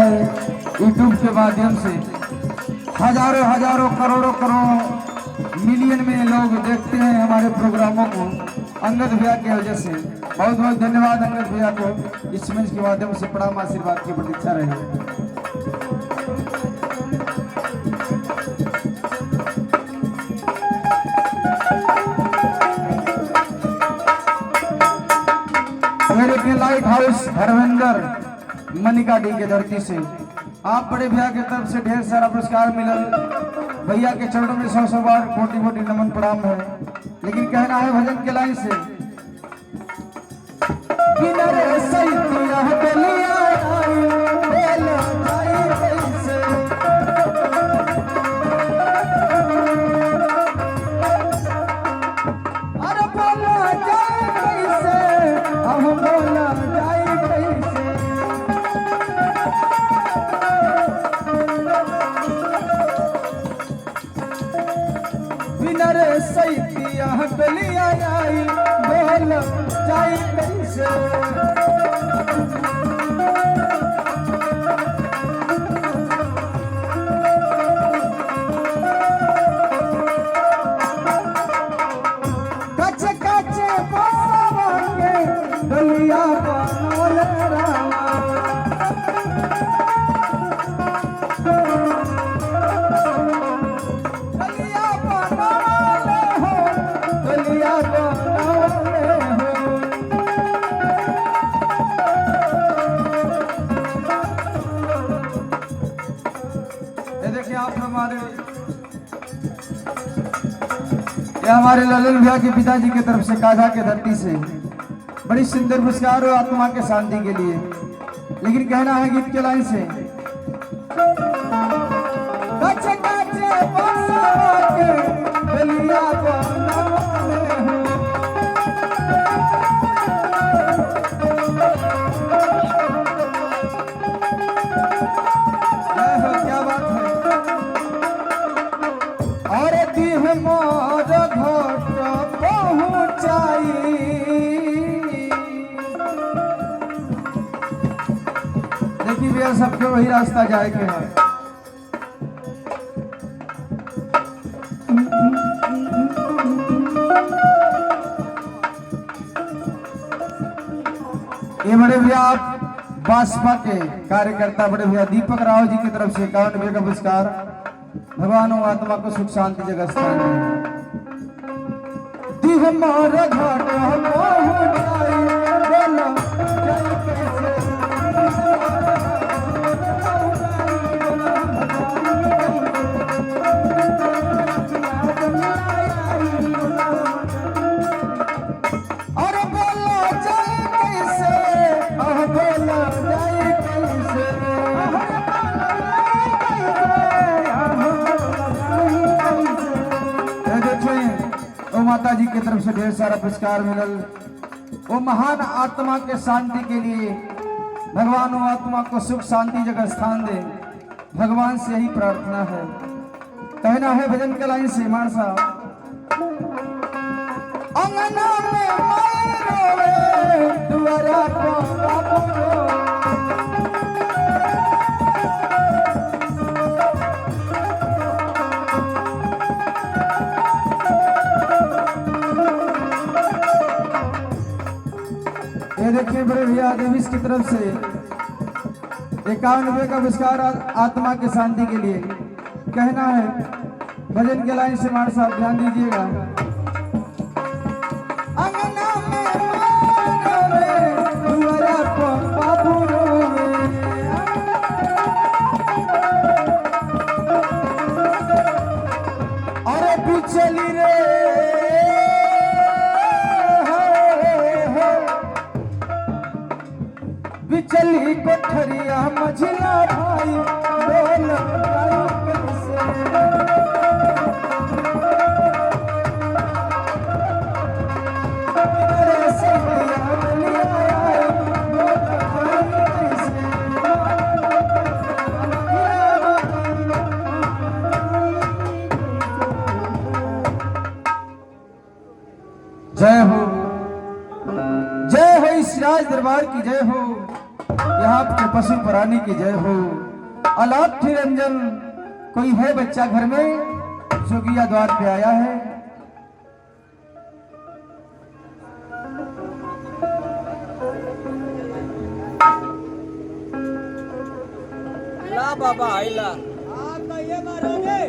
है यूट्यूब के माध्यम से हजारों हजारों करोड़ों करोड़ों मिलियन में लोग देखते हैं हमारे प्रोग्रामों को अंगद भैया की वजह से। बहुत बहुत धन्यवाद अंगद भैया को, इस मंच के माध्यम से प्रणाम आशीर्वाद की प्रतीक्षा रहे। मेरे के लाइट हाउस धर्मेंद्र मनिकाडी के धरती से आप बड़े भैया की तरफ से ढेर सारा पुरस्कार मिलल। भैया के चरणों में 100 बार कोटि कोटि नमन प्रणाम है। लेकिन कहना है भजन के लाइन से हमारे ललन भैया के पिताजी की तरफ से काजा के धरती से बड़ी सुंदर पुरस्कार हो आत्मा के शांति के लिए। लेकिन कहना है गीत के लाइन से क्या बात है। और देखिए भैया सबके वही रास्ता जाए के है। ये बड़े भैया बासपा के कार्यकर्ता बड़े भैया दीपक राव जी की तरफ से 51 रुपये का पुरस्कार। भगवान आत्मा को सुख शांति जगह स्थान माता जी की तरफ से ढेर सारा पुरस्कार मिलल। वो महान आत्मा के शांति के लिए भगवान वो आत्मा को सुख शांति जगह स्थान दे, भगवान से यही प्रार्थना है। कहना है भजन के लाइन से मान साहब अंगना में दुआरा देखिए बड़े भैया देवीश की तरफ से 51 रुपये का पुरस्कार आत्मा के शांति के लिए। कहना है भजन के लाइन से मान साहब ध्यान दीजिएगा। अरे पिछली रे बिचली कोठरिया मझिला भाई बोल जय हो इस राज दरबार की जय हो। यहाँ पशु प्राणी की जय हो। अलाप निरंजन कोई है बच्चा घर में, जोगिया द्वार पे आया है। ला बाबा आइला ये मारोगे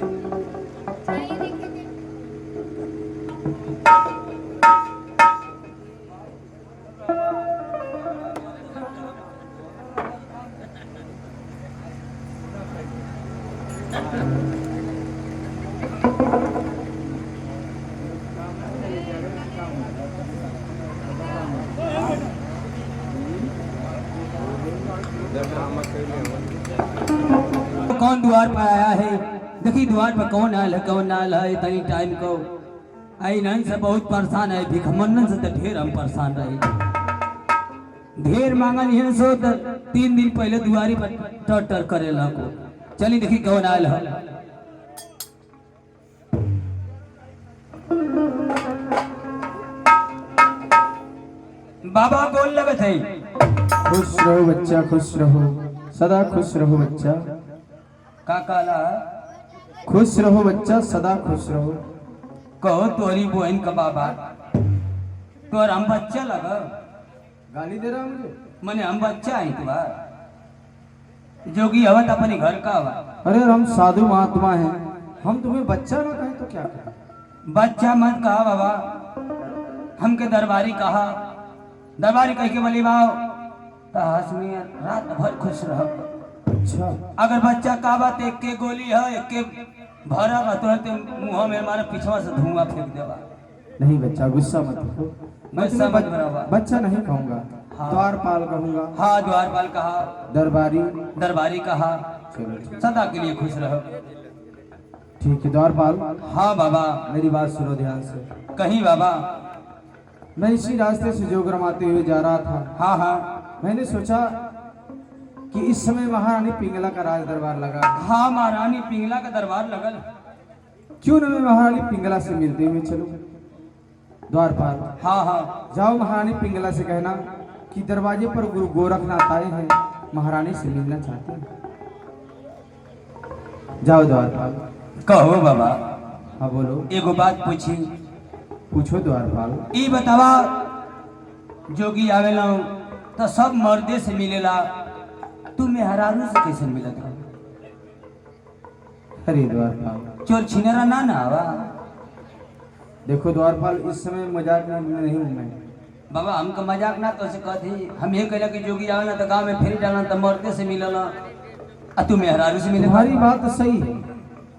कौन द्वार पर आया है? देखी द्वार पर कौन आयल है कौन ना आयल है। इतनी टाइम को आई नन से बहुत परेशान है, भिखमन्नन से तो ढेर हम परेशान रहे। ढेर मांगन है सो तो 3 दिन पहले दुआरी पर टर टर करे को। चली देखी कौन आयल है। बाबा बोल लगे थे। खुश रहो बच्चा, खुश रहो, सदा खुश रहो बच्चा। का काला खुश रहो बच्चा, सदा खुश रहो। कहो तोरी बहन का बाबा तोर हम बच्चा लगा। गाली दे रहा मुझे? मने हम बच्चा है तुम्हार जोगी हवत अपने घर का हवा। अरे हम साधु महात्मा हैं, हम तुम्हें बच्चा ना कहें तो क्या करें? बच्चा मत कहा बाबा, हमके दरबारी कहा। दरबारी कह के बोली बाओ ताश में रात भर खुश रहो। अच्छा, अगर बच्चा का बात एक के गोली है एक के भरा बा तुरंत मुंह में हमारे पीछवा से धुआं फेंक देवा। नहीं बच्चा गुस्सा मत हो। मैं गुस्सा तुम्हें मत बराबर। बच्चा नहीं कहूंगा, हाँ। द्वारपाल कहूंगा। हाँ द्वारपाल कहा, दरबारी। दरबारी कहा। चलो ठीक। सदा के लिए खुश रहो। ठीक है द्वारपाल, हाँ बाबा। मेरी बात सुनो ध्यान से। कहीं बाबा? मैं इसी रास्ते से जोगरम आते हुए जा रहा था। हाँ हाँ। मैंने सोचा कि इस समय महारानी पिंगला का राज दरबार लगा। हाँ महारानी पिंगला का दरबार लगल। क्यों न मैं महारानी पिंगला से मिलते हुए चलूं? द्वारपाल, हाँ हाँ। जाओ महारानी पिंगला से कहना कि दरवाजे पर गुरु गोरखनाथ आए हैं, महारानी से मिलना चाहते हैं। जाओ द्वारपाल। कहो बाबा। हाँ बोलो। एगो बात पूछी। पूछो द्वारपाल। ई बतावा जोगी आवेला तो सब मर्दे से मिलेला, तू मेहरारू से कैसे मिलत हो? अरे द्वारपाल, चोर छिनेरा ना ना आवा। देखो द्वारपाल, इस समय मजाक में नहीं हूं मैं। बाबा हमका मजाक ना तो से कहती। हम ये कहला कि जोगी आवेला तो गांव में फेरी डालना तो मर्दे से मिलला, आ तू मेहरारू से मिले। तुम्हारी बात सही है,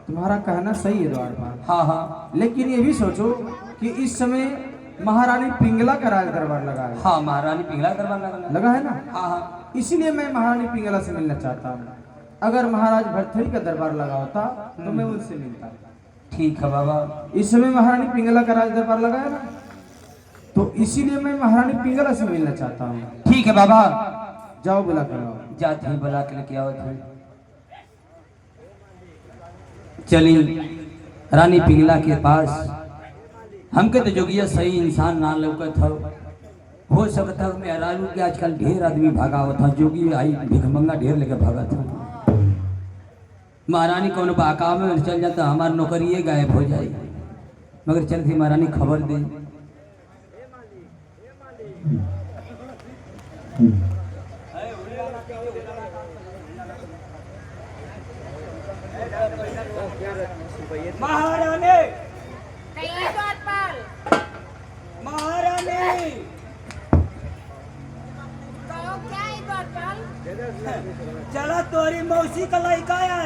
तुम्हारा कहना सही है द्वारपाल। हाँ हाँ। लेकिन ये भी सोचो कि इस समय महारानी पिंगला का राज दरबार लगा है। हाँ महारानी पिंगला का दरबार लगा है ना? हाँ हाँ। इसीलिए मैं महारानी पिंगला से मिलना चाहता हूँ। अगर महाराज भरथरी का दरबार लगा होता तो मैं उनसे मिलता। ठीक है बाबा। इस समय महारानी पिंगला का राज दरबार लगा है ना, तो इसीलिए मैं महारानी पिंगला से मिलना चाहता हूँ। ठीक है बाबा। जाओ बुला कर आओ। जाते हैं बुला के लेके आओ थे। चली रानी पिंगला के पास। हमके तो जोगिया सही इंसान ना लौकत हो सकता है मेहरारू के आजकल ढेर आदमी भागावत था। जोगी आई भिखमंगा ढेर लेके भागा था। महारानी कौन बाका में चल जाता हमार नौकरी गायब हो जाए, मगर चल थी महारानी खबर दे। महारानी महारानी चला तोरी मौसी का लड़का आया।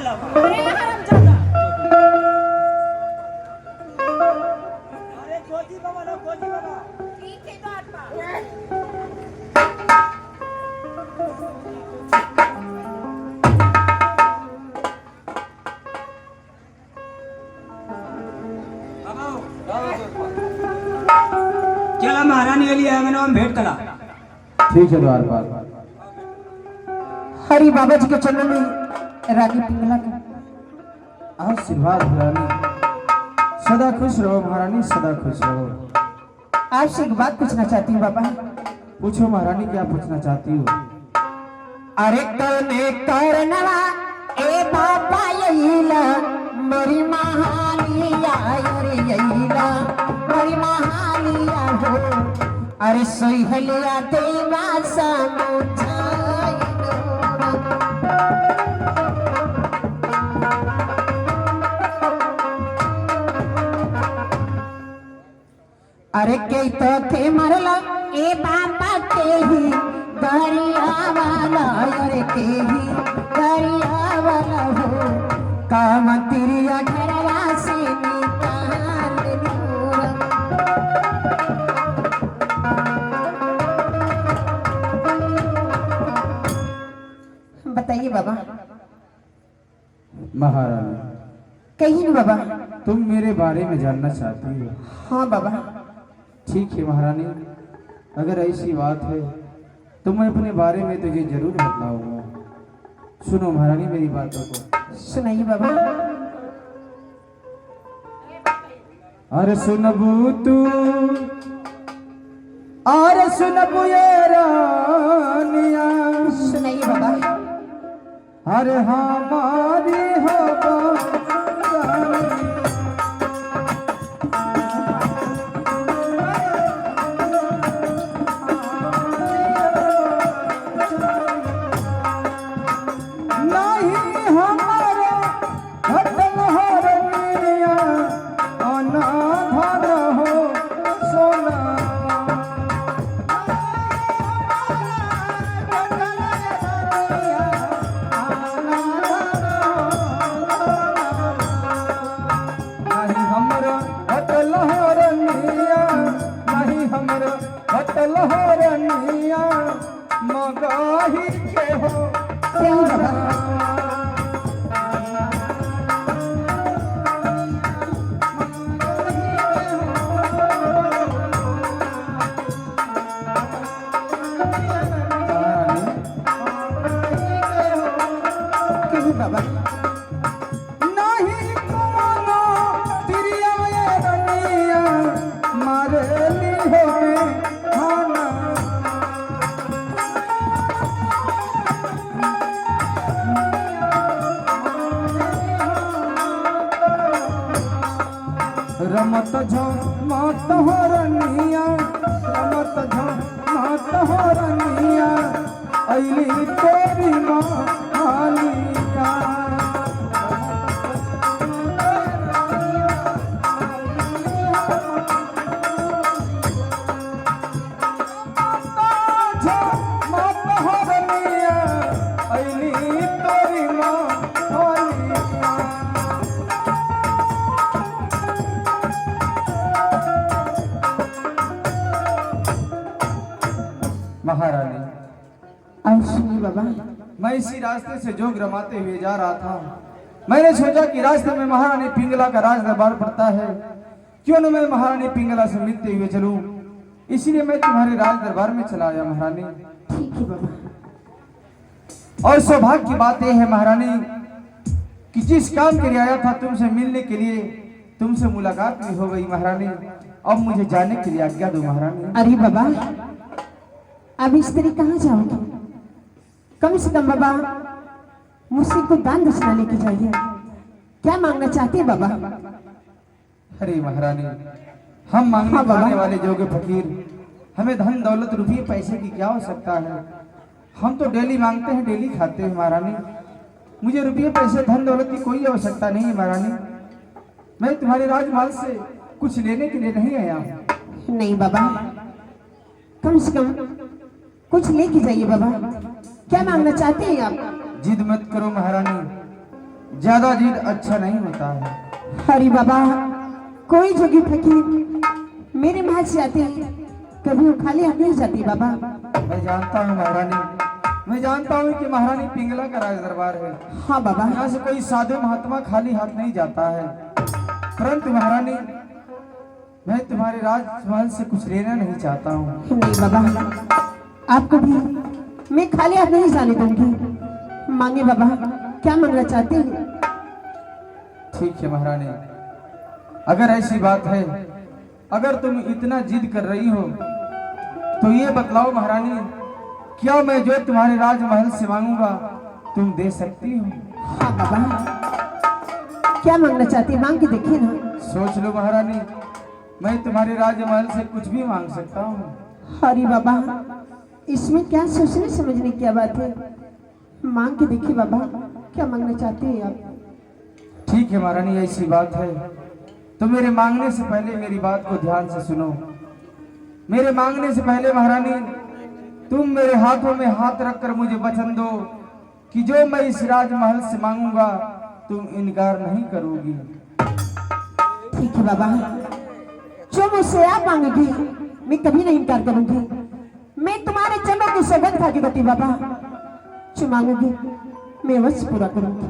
अरे गोजी बाबा लो, गोजी बाबा। ठीक है चला महारानी के लिए मैंने हम भेंट करा। ठीक है द्वारपाल। हरी बाबा जी के चरणों में रानी पिंगला का आशीर्वाद महारानी, सदा खुश रहो महारानी, सदा खुश रहो। आपसे एक बात पूछना चाहती हूँ बाबा। पूछो महारानी, क्या पूछना चाहती हो? अरे कने करनवा ए बाबा यहीला मोरी महालिया अरे यहीला मोरी महालिया हो अरे सोहलिया देवा समुझाई अरे के तो थे मरला ए बाबा के ही दरिया वाला अरे के ही दरिया वाला हो काम तिरिया घरवा से निकाल दूर बताइए बाबा। महारानी कहिए ना बाबा। तुम मेरे बारे में जानना चाहती हो? हाँ बाबा। ठीक है महारानी, अगर ऐसी बात है तो मैं अपने बारे में तुझे जरूर बतलाऊंगा। सुनो महारानी मेरी बातों को। सुनाइए बाबा। अरे सुनबू तू अरे सुनबू ये रानिया सुनाइए बाबा। अरे हमारी हो मगाही के हो बाबा। नहीं कोनो तिरिया ये रनिया मारे ली हो में खाना रमत झमत हो रनिया रमत झमत हो रनिया अली तेरी मालिका झमत हो रनिया अली तेरी मालिका। महारानी अब सुनिए बाबा। मैं इसी रास्ते से जोग रमाते हुए जा रहा था। मैंने सोचा कि रास्ते में महारानी पिंगला का राज दरबार पड़ता है, क्यों न मैं महारानी पिंगला से मिलते हुए चलूं। इसीलिए मैं तुम्हारे राज दरबार में चला आया महारानी। ठीक है बाबा। और सौभाग्य की बात यह है महारानी कि जिस काम के लिए आया था तुमसे मिलने के लिए, तुमसे मुलाकात भी हो गई महारानी। अब मुझे जाने के लिए आज्ञा दो महारानी। अरे बाबा, अब इस तरह कहाँ जाओगे? कम से कम बाबा मुझसे कोई दान दक्षिणा लेके जाइए। क्या मांगना चाहते हैं बाबा? अरे महारानी, हम मांगने हाँ बाबा। खाने वाले जोगे फकीर, हमें धन दौलत रुपये पैसे की क्या आवश्यकता है। हम तो डेली मांगते हैं, डेली खाते हैं महारानी। मुझे रुपये पैसे धन दौलत की कोई आवश्यकता नहीं है महारानी। मैं तुम्हारे राजमहल से कुछ लेने के लिए नहीं आया हूँ। नहीं बाबा, कम से कम कुछ लेके जाइए बाबा। क्या मांगना चाहते हैं आप? जिद मत करो महारानी, ज्यादा जिद अच्छा नहीं होता है। अरे बाबा, कोई जोगी फकीर मेरे महल से आते हैं, कभी वो खाली हाथ नहीं जाती बाबा। मैं जानता हूँ महारानी, मैं जानता हूँ कि महारानी पिंगला का राज दरबार है। हाँ बाबा। यहाँ से कोई साधु महात्मा खाली हाथ नहीं जाता है। परंतु महारानी, मैं तुम्हारे राजमहल से कुछ लेना नहीं चाहता हूँ। नहीं बाबा, आपको भी मैं खाली हाथ नहीं जाने दूंगी। मांगे बाबा, क्या मांगना चाहते हैं? ठीक है महारानी, अगर ऐसी बात है, अगर तुम इतना जिद कर रही हो तो ये बतलाओ महारानी क्या मैं जो तुम्हारे राजमहल से मांगूंगा तुम दे सकती हो? हाँ बाबा, क्या मांगना चाहती है? मांग के देखिए ना। सोच लो महारानी, मैं तुम्हारे राजमहल से कुछ भी मांग सकता हूँ। अरे बाबा, इसमें क्या सोचने समझने की क्या बात है? मांग के देखिए बाबा, क्या मांगना चाहती है आप? ठीक है महारानी, ऐसी बात है तो मेरे मांगने से पहले मेरी बात को ध्यान से सुनो। मेरे मांगने से पहले महारानी तुम मेरे हाथों में हाथ रखकर मुझे वचन दो कि जो मैं इस राजमहल से मांगूंगा तुम इनकार नहीं करोगी। ठीक है बाबा, जो मुझसे आप मांगेगी मैं कभी नहीं इनकार करूंगी। मैं तुम्हारे चरणों की सौगंध खा के कहती बाबा, जो मांगोगी मैं अवश्य पूरा करूंगी।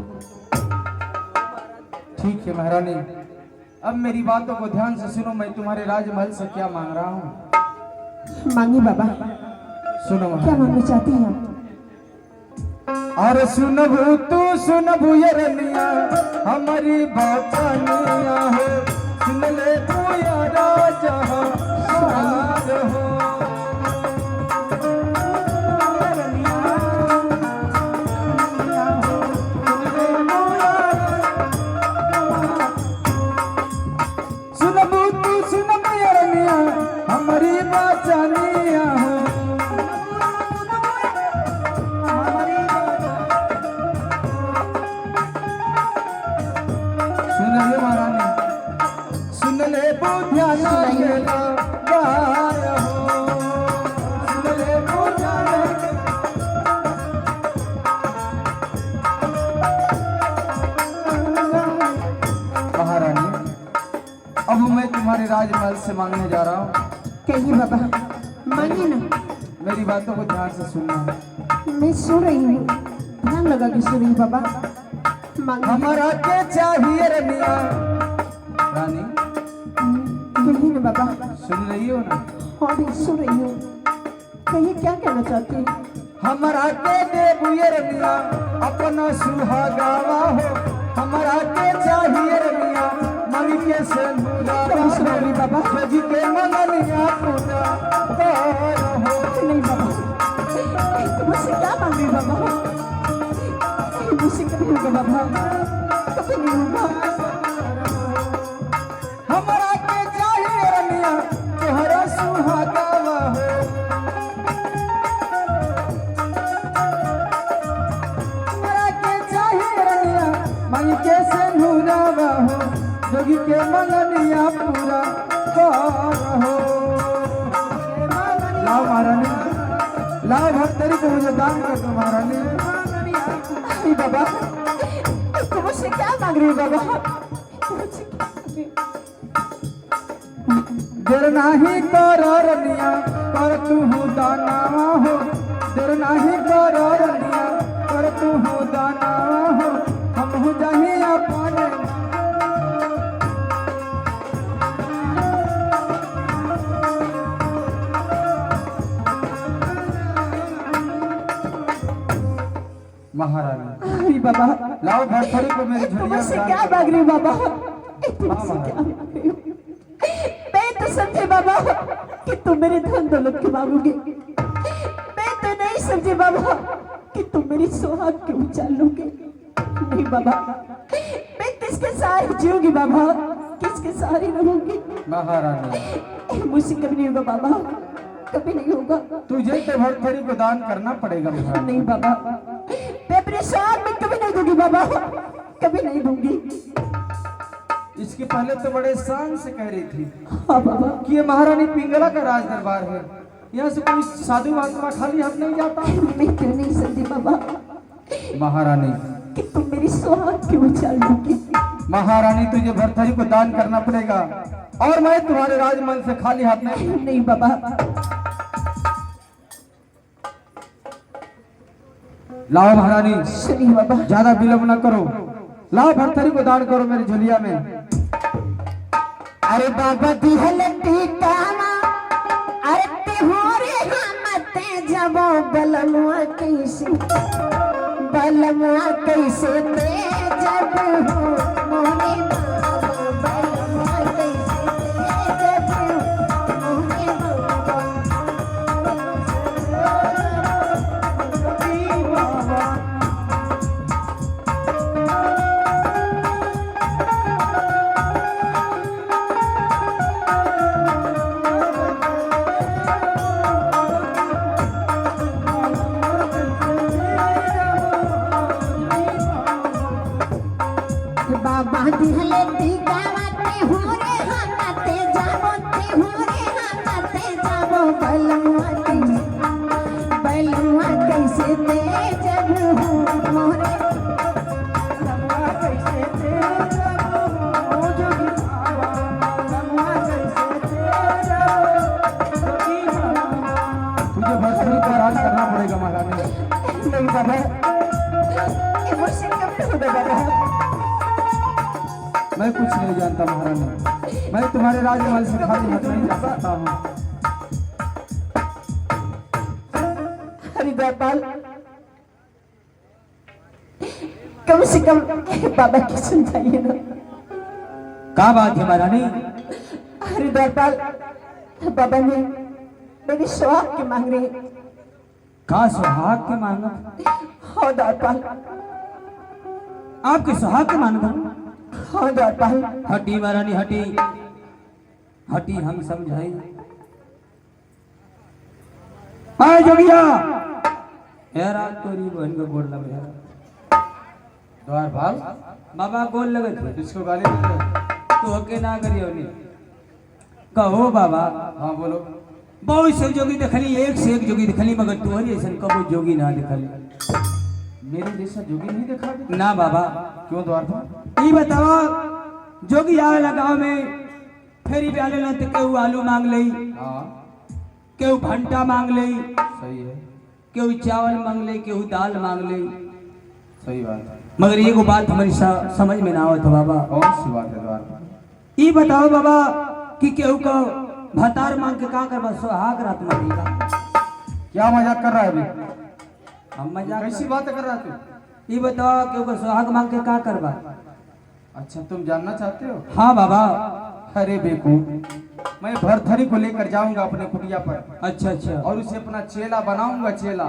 ठीक है महारानी, अब मेरी बातों को ध्यान से सुनो। मैं तुम्हारे राजमहल से क्या मांग रहा हूँ? मांगी बाबा, सुनो क्या महारानी। मांगना चाहती हैं आप? अरे सुनबू तू सुनबू ये रनिया हमारी बाचानिया हो, सुन ले तू या राजा सार हो। सुनबू तू सुनबू ये रनिया हमारी बाचानिया हो, सुन ले महारानी, सुन ले बुझाना मेरा गाय हो, सुन ले बुझाना। महारानी, अब मैं तुम्हारे राजमहल से मांगने जा रहा हूँ। कहिए बाबा, मांगिए ना। मेरी बातों को ध्यान से सुनना। मैं सो रही हूँ, ध्यान लगा के सो रही हूँ बाबा। मांगिए। हमारा के चाहिए रनिया रानी, कहिए ना बाबा। सुन रही हो ना? हाँ भी सो रही हूँ, कहिए क्या कहना चाहती हैं? हमारा के देबुए रनिया अपना सुहागावा हो, हमारा के चाहिए रनिया मन के से कभी सुनाई बाबा। जज के मननिया पूरा कर हो। नहीं बाबा, मुझसे क्या मांग रही बाबा? मुझसे कभी होगा बाबा, कभी नहीं होगा। हमारा के चाहिए रनिया तोहरा सुहागावा हो, हमारा के चाहिए रनिया मन के से नूरावा हो, जोगी के मननिया पूरा कर हो। लाओ महारानी, लाओ भक्तरी को मुझे दान कर दो महारानी। अरे बाबा, तुम मुझसे क्या मांग रही हो बाबा? मुझसे क्या मांग रही हो? देर नाही कर रनिया कर तू दानावा हो, देर नाही कर रनिया कर तू दानावा हो, हम हो जाही अपने। महारानी, अरे बाबा, लाओ भरथरी को मेरी झुलिया में मुझसे डाल क्या कर मांग दो। रही हो बाबा? तुमसे क्या मांग रही हो? मैं तो समझे बाबा कि तुम मेरे धन दौलत की मांगोगे। मैं तो नहीं समझे बाबा कि तुम मेरी सुहाग के उचाल लोगे। नहीं बाबा, मैं किसके सहारे जीऊंगी बाबा? किसके सहारे रहूंगी? महारानी, मुझसे कभी नहीं होगा बाबा, कभी नहीं होगा। तुझे तो भरथरी को दान करना पड़ेगा महारानी। नहीं बाबा, मैं अपने सुहाग में कभी नहीं दूंगी बाबा, कभी नहीं दूंगी। इसके पहले तो बड़े शान से कह रही थी हाँ बाबा, कि ये महारानी पिंगला का राज दरबार है, यहाँ से कोई साधु महात्मा खाली हाथ नहीं जाता। मैं क्यों नहीं समझी बाबा महारानी, कि तुम मेरी सुहाग की उछाल लोगी? महारानी तुझे भरथरी को दान करना पड़ेगा और मैं तुम्हारे राजमहल से खाली हाथ नहीं। नहीं बाबा, लाओ महारानी, सुनिए बाबा। ज्यादा विलंब न करो, लाओ भरथरी को दान करो मेरी झोलिया में। अरे बाबा दिहल टीकाना, अरे तिहोरे हमते जबो बलमुआ कैसे, बलमुआ कैसे ते जब हो मोने बाबा, बलमुआ कैसे ते जब हो मोने बाबा। बाबा दिहले दिगावते हो रे हाथे जाबोते हो रे हाथे जाबो बलुआ कैसे ते जब हो मोरे बलुआ कैसे ते जब हो जोगी बाबा बलुआ कैसे ते जब जोगी बाबा। तुझे भरथरी को राज करना पड़ेगा महारानी। नहीं बाबा ये मुझसे कब तक होगा बाबा। मैं कुछ नहीं जानता महारानी, मैं तुम्हारे राजमहल से खाली हाथ नहीं जा सकता हूँ। हरिद्वारपाल कम से कम बाबा की सुनवाइए ना। का बात है महारानी? हरिद्वारपाल बाबा ने मेरी सुहाग की मांग रही। का सुहाग के मांगा? हाँ द्वारपाल, आपके सुहाग के मांगा? हाँ द्वारपाल। हटी महारानी हटी हटी, हम समझाई। आए जोगिया यार आप तोरी बहन को बोल लगे यार। द्वारपाल बाबा बोल लगे थे किसको गाली दे रहे हो? तो हके ना करियो नहीं। कहो बाबा। हाँ बोलो। बहुत से जोगी देखली, एक से एक जोगी देखली, मगर तोहरी ऐसा कबो जोगी ना देखली। मेरे जैसा जोगी नहीं देखा अभी? ना बाबा। क्यों द्वारपाल? ये बतावा, जोगी आवेला गाँव में फेरी पे आले ना तो केहू आलू मांग लई, हाँ केहू भंटा मांग लई, सही है, केहू चावल मांग लई, केहू दाल मांग लई। सही बात है। मगर एगो बात हमारी समझ में ना आवत बाबा। कौन सी बात है द्वारपाल? ये बताओ बाबा कि केहू को भतार मांग के का करबा? सुहाग रात मांगेगा। क्या मजाक कर रहा है अभी? हम मजाक कैसी बात कर रहा है तू? ये बताओ केहू को सुहाग मांग के का करबा? अच्छा तुम जानना चाहते हो? हाँ बाबा। अरे बेकूफ, मैं भरथरी को लेकर जाऊंगा अपने कुटिया पर अच्छा अच्छा। और उसे अपना चेला बनाऊंगा। चेला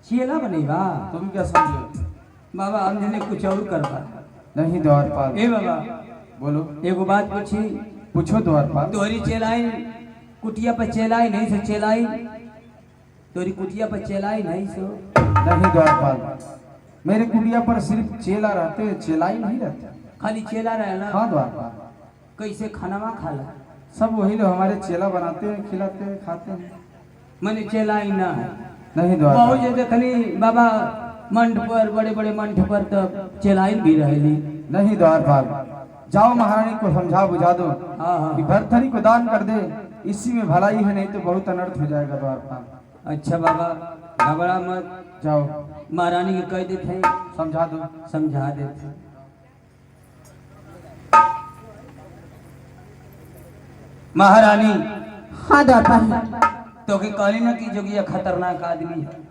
चेला बनेगा? तुम क्या समझे? बाबा हम जने कुछ और करबा। नहीं द्वारपाल। ए बाबा बोलो। एगो बात पूछी। पूछो द्वारपाल। तोहरी चेलाई कुटिया पर चेलाई नहीं सो चेलाई, तोरी कुटिया पर चेलाई नहीं सो। नहीं द्वारपाल, मेरे कुटिया पर सिर्फ चेला रहते हैं, चेलाई नहीं रहते। खाली चेला रहेला? हाँ द्वारपाल। कैसे खानावा खाला? सब वही लोग हमारे चेला बनाते हैं, खिलाते हैं, खाते हैं। मैंने चेलाई ना है। नहीं बहुत द्वारपाल। ज्यादा खाली बाबा मंठ पर, बड़े बड़े मंठ पर तो चेलाई भी रहेली। नहीं द्वारपाल, जाओ महारानी को समझा बुझा दो हाँ हाँ। कि भरथरी को दान कर दे, इसी में भलाई है, नहीं तो बहुत अनर्थ हो जाएगा द्वारपाल। अच्छा बाबा घबरा मत, जाओ महारानी के कह देते समझा दो। समझा देते। महारानी हाँ द्वारपाल। तो के कहली ना कि जोगिया खतरनाक आदमी है।